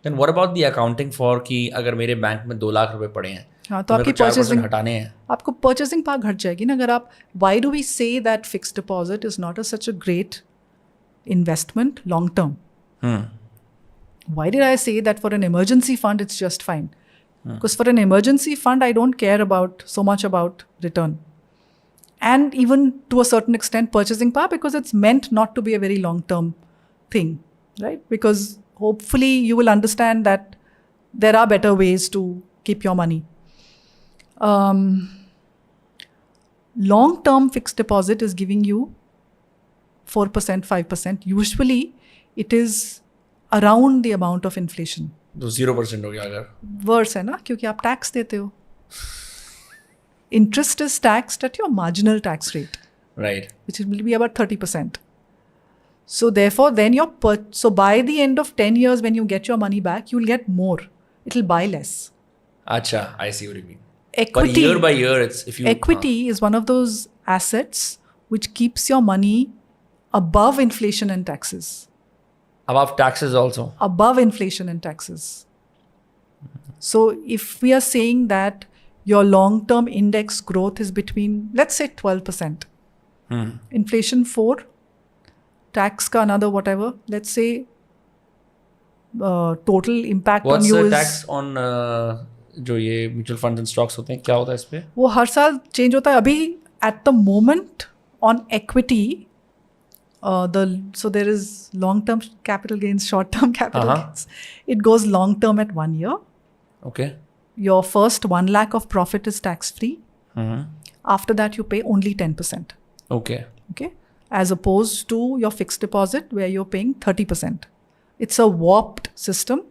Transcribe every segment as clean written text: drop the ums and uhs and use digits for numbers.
Then what about the accounting for कि अगर मेरे बैंक में 2 लाख रुपए पड़े हैं, हाँ, तो आपकी 4% परचेसिंग हटाने हैं. आपको परचेसिंग पावर घट जाएगी ना. अगर आप why do we say that fixed deposit is not such a great investment long term? Why did I say that for an emergency fund it's just fine? Because for an emergency fund I don't care about so much about return, and even to a certain extent purchasing power, because it's meant not to be a very long term thing, right? Because hopefully you will understand that there are better ways to keep your money. Long term fixed deposit is giving you 4%, 5%. Usually it is around the amount of inflation. तो 0% हो गया अगर. Worse है ना, क्योंकि आप tax देते हो. Interest is taxed at your marginal tax rate, Right. which will be about 30%. So therefore, then so by the end of 10 years, when you get your money back, you will get more. It will buy less. Acha, I see what you mean. Equity, But year by year, it's if you equity is one of those assets which keeps your money above inflation and taxes. above taxes also. Above inflation and taxes. So if we are saying that your long-term index growth is between, let's say 12%, inflation 4, tax ka another whatever, let's say total impact What's on you the is, tax on जो ये mutual funds and stocks होते हैं, क्या होता है इस पे? वो हर साल चेंज होता है. अभी at the moment on equity, so there is long-term capital gains, short-term capital gains. It goes long-term at 1 year. Okay. Your first 1 lakh of profit is tax-free. After that, you pay only 10%. Okay. Okay, as opposed to your fixed deposit where you're paying 30%. It's a warped system.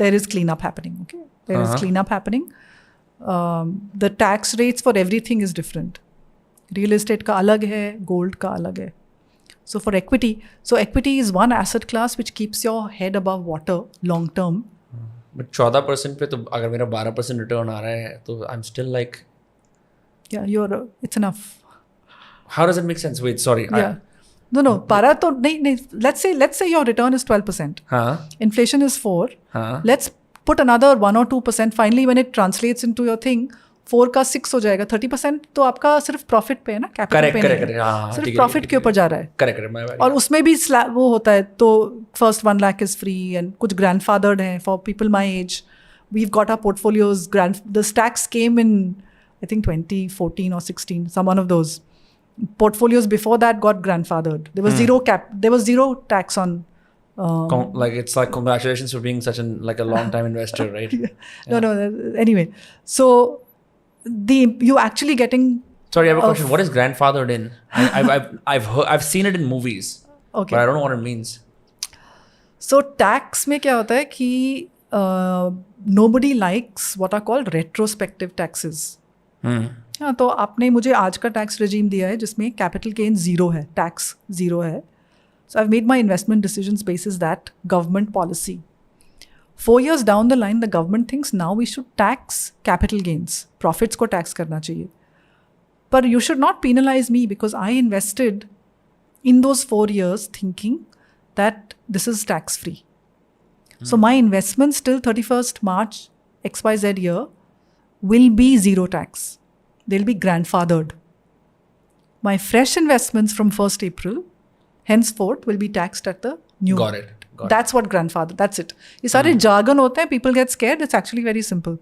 There is cleanup happening. Okay, there is cleanup happening. The tax rates for everything is different. Real estate का अलग है, gold का अलग है. So for equity, equity is one asset class which keeps your head above water long term. But 14% पे तो अगर मेरा 12% रिटर्न आ रहा है तो I'm still like, yeah, it's enough. how does it make sense? Wait, sorry. Yeah. No, para to nahi. Let's say your return is 12%. Inflation is 4. Let's put another 1 or 2%. Finally, when it translates into your thing, 4 का 6 हो जाएगा. 30% तो आपका सिर्फ profit पे है ना, capital पे नहीं है. सिर्फ प्रॉफिट के ऊपर जा रहा है. करेक्ट. और उसमें भी वो होता है. तो first 1 lakh is free, and कुछ grandfathered हैं for people my age. We've got our portfolios. The stacks came in, I think 2014 or 16. Some one of those portfolios before that got grandfathered. There was There was zero tax on. Like it's like congratulations for being such a long time investor, right? Yeah. No. Anyway, so you actually getting. Sorry, I have a question. What is grandfathered in? I've seen it in movies. Okay. But I don't know what it means. So tax में क्या होता है कि nobody likes what are called retrospective taxes. हाँ, तो आपने मुझे आज का टैक्स रेजीम दिया है जिसमें कैपिटल गेन 0 है, टैक्स 0 है. So I've made my investment decisions basis that government policy. 4 years down the line, the government thinks now we should tax capital gains. Profits को tax करना चाहिए. But you should not penalize me because I invested in those 4 years thinking that this is tax free. So my investments till 31st March XYZ year will be 0 tax. They'll be grandfathered. My fresh investments from 1st April, henceforth, will be taxed at the new. Got it. That's what grandfather. That's it. ये सारे jargon होते हैं. People get scared. It's actually very simple.